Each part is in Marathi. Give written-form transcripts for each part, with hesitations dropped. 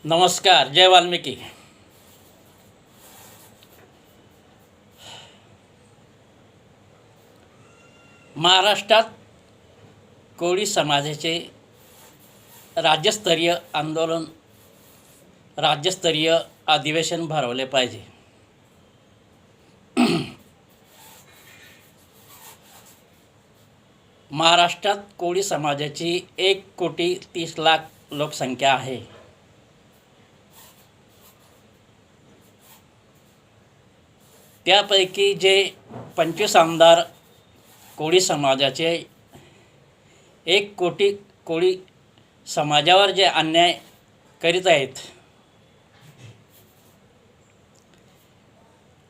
नमस्कार. जय वाल्मिकी. महाराष्ट्रात कोळी समाजाचे राज्यस्तरीय आंदोलन, राज्यस्तरीय अधिवेशन भरवले पाहिजे. महाराष्ट्रात कोळी समाजाची 1,30,00,000 लोकसंख्या आहे. त्यापैकी जे 25 आमदार कोळी समाजाचे 1 कोटी कोळी समाजावर जे अन्याय करीत आहेत,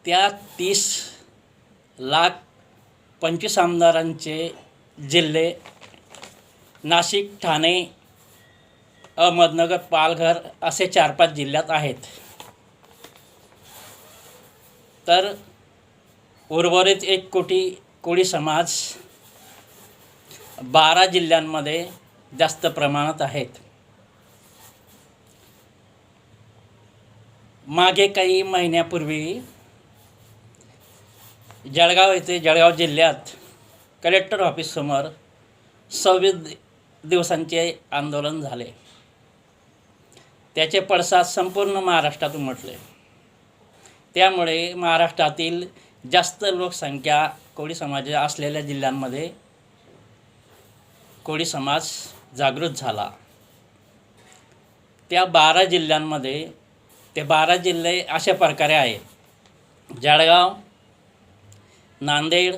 त्या 30,25,00,000 आमदारांचे जिल्हे नाशिक, ठाणे, अहमदनगर, पालघर असे 4-5 जिल्ह्यात आहेत. तर उर्वरित 1 कोटी कोळी समाज 12 जिल्ह्यांमध्ये जास्त प्रमाणात आहेत. मागे काही महिन्यापूर्वी जळगाव येथे, जळगाव जिल्ह्यात कलेक्टर ऑफिससमोर 26 दिवसांचे आंदोलन झाले. त्याचे पडसाद संपूर्ण महाराष्ट्रात उमटले. त्यामुळे महाराष्ट्रातील जास्त लोकसंख्या कोळी समाज असलेल्या जिल्ह्यांमध्ये कोळी समाज जागृत झाला. त्या 12 जिल्ह्यांमध्ये ते 12 जिल्हे अशा प्रकारे आहेत: जळगाव, नांदेड,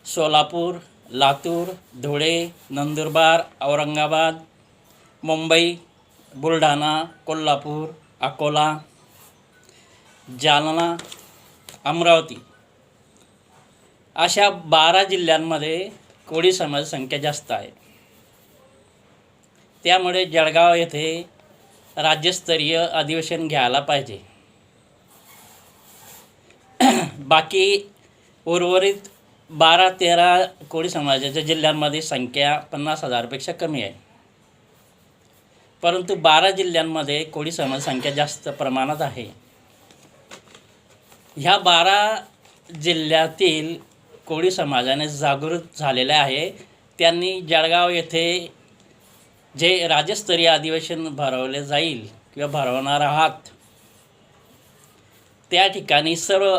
सोलापूर, लातूर, धुळे, नंदुरबार, औरंगाबाद, मुंबई, बुलढाणा, कोल्हापूर, अकोला, जालना, अमरावती अशा 12 जिल्ह्यांमध्ये कोळी समाज संख्या जास्त आहे. त्यामुळे जळगाव येथे राज्यस्तरीय अधिवेशन घ्यायला पाहिजे. बाकी उर्वरित 12-13 कोळी समाजाच्या जिल्ह्यांमध्ये संख्या 50,000पेक्षा कमी आहे. परंतु 12 जिल्ह्यांमध्ये कोळी समाज संख्या जास्त प्रमाणात आहे. ह्या 12 जिल्ह्यातील कोळी समाजाने जागृत झालेले आहे. त्यांनी जळगाव येथे जे राज्यस्तरीय अधिवेशन भरवले जाईल किंवा भरवणार आहात, त्या ठिकाणी सर्व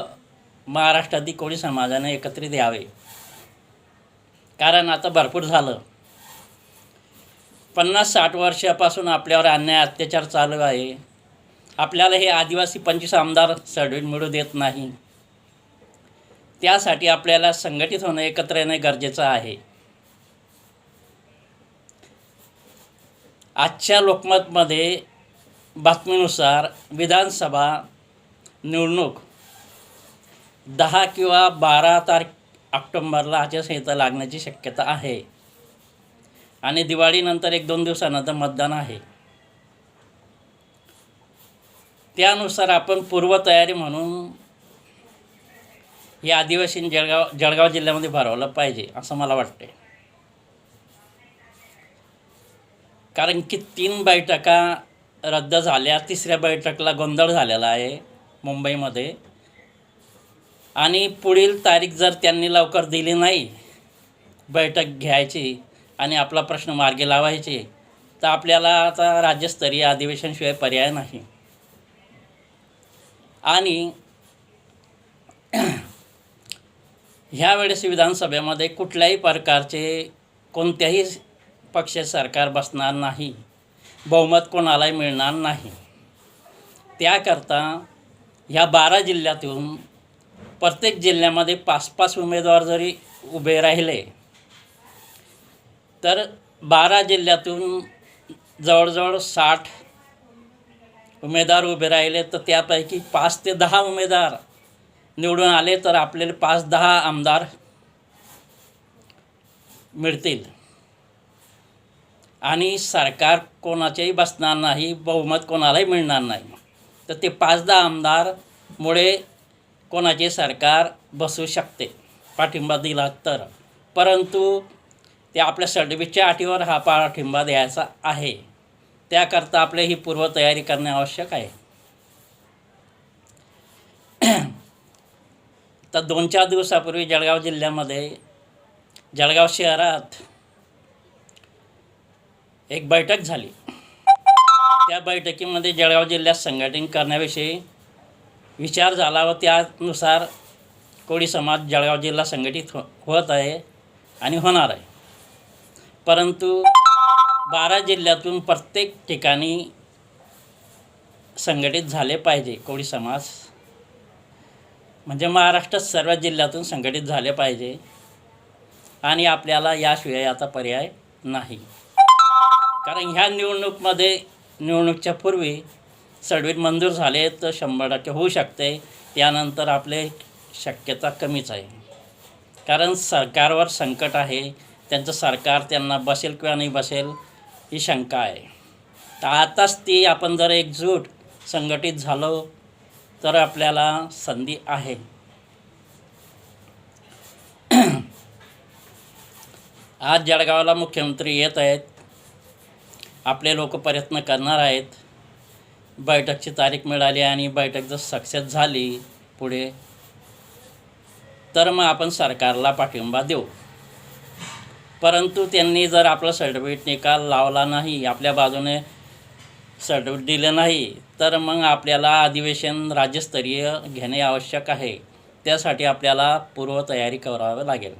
महाराष्ट्रातील कोळी समाजाने एकत्रित यावे. कारण आता भरपूर झालं. 50-60 वर्षापासून आपल्यावर अन्याय, अत्याचार चालू आहे. आपल्याला हे आदिवासी 25 आमदार सर्टिफिकेट मिळू देत नाही. त्यासाठी आपल्याला संघटित होणं, एकत्र येणं गरजेचं आहे. आजच्या लोकमतमध्ये बातमीनुसार विधानसभा निवडणूक 10 किंवा 12 ऑक्टोंबरला आचारसंहिता लागण्याची शक्यता आहे. आणि दिवाळीनंतर 1-2 दिवसानंतर मतदान आहे. त्यानुसार आपण पूर्वतयारी म्हणून हे अधिवेशन जळगाव जिल्ह्यामध्ये भरवलं पाहिजे असं मला वाटते. कारण की 3 बैठका रद्द झाल्या, 3ऱ्या बैठकीला गोंधळ झालेला आहे मुंबईमध्ये. आणि पुढील तारीख जर त्यांनी लवकर दिली नाही बैठक घ्यायची आणि आपला प्रश्न मार्गी लावायचे, तर आपल्याला आता राज्यस्तरीय अधिवेशनशिवाय पर्याय नाही. आणि ह्यावेळेस विधानसभेमध्ये कुठल्याही प्रकारचे कोणत्याही पक्षाचे सरकार बसणार नाही, बहुमत कोणालाही मिळणार नाही. त्याकरता ह्या 12 जिल्ह्यातून प्रत्येक जिल्ह्यामध्ये 5-5 उमेदवार जरी उभे राहिले, तर 12 जिल्ह्यातून जवळजवळ 60 उमेदवार उभे राहिले, तर त्यापैकी 5 ते 10 उमेदवार निवडून आले तर आपल्याला 5-10 आमदार मिळतील. आणि सरकार कोणाचेही बसणार नाही, बहुमत कोणालाही मिळणार नाही. तर ते 5-10 आमदारमुळे कोणाचे सरकार बसू शकते पाठिंबा दिला तर. परंतु ते आपल्या सर्टिफिकेटच्या अटीवर हा पाठिंबा द्यायचा आहे. त्याकरता आपले ही पूर्वतयारी करणे आवश्यक आहे. तर 2-4 दिवसापूर्वी जळगाव जिल्ह्यामध्ये जळगाव शहरात एक बैठक झाली. त्या बैठकीमध्ये जळगाव जिल्ह्यात संघटन करण्याविषयी विचार झाला व त्यानुसार कोळी समाज जळगाव जिल्हा संघटित होत आहे आणि होणार आहे. परंतु 12 जिल्ह्यातून प्रत्येक ठिकाणी संघटित झाले पाहिजे. कोळी समाज म्हणजे महाराष्ट्रात सर्व जिल्ह्यातून संघटित झाले पाहिजे आणि आपल्याला याशिवाय आता पर्याय नाही. कारण ह्या निवडणुकीच्या पूर्वी सर्टिफिकेट मंजूर झाले तर 100% होऊ शकते. त्यानंतर आपले शक्यता कमीच आहे. कारण सरकारवर संकट आहे. त्यांचं सरकार त्यांना बसेल किंवा नाही बसेल ही शंका आहे. तर आताच ती आपण जर एकजूट संघटित झालो तर आपल्याला संधी आहे. आज जळगावाला मुख्यमंत्री येत आहेत. आपले लोक प्रयत्न करणार आहेत. बैठकची तारीख मिळाली आणि बैठक जर सक्सेस झाली पुढे तर मग आपण सरकारला पाठिंबा देऊ. परंतु त्यांनी जर आपला सर्टिफिकेट निकाल लावला नाही, आपल्या बाजूने सर्टिफिकेट दिलं नाही तर मग आपल्याला अधिवेशन राज्यस्तरीय घेणे आवश्यक आहे. त्यासाठी आपल्याला पूर्वतयारी करावी लागेल.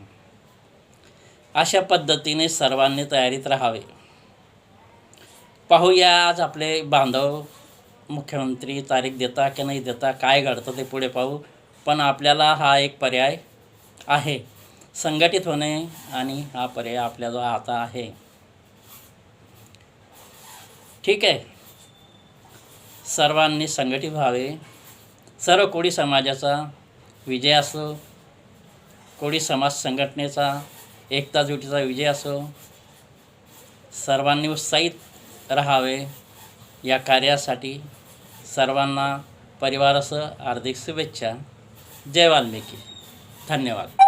अशा पद्धतीने सर्वांनी तयारीत राहावे. पाहूया आज आपले बांधव मुख्यमंत्री तारीख देता की नाही देता, काय घडतं ते पुढे पाहू. पण आपल्याला हा एक पर्याय आहे, संघटित होणे, आणि हा पर्याय आपल्याजवळ आता आहे. ठीक आहे, सर्वांनी संघटित व्हावे. सर्व कोळी समाजाचा विजय असो, कोळी समाज संघटनेचा एकताजुटीचा विजय असो. सर्वांनी उत्साहित राहावे या कार्यासाठी. सर्वांना परिवारासह हार्दिक शुभेच्छा. जय वाल्मिकी. धन्यवाद.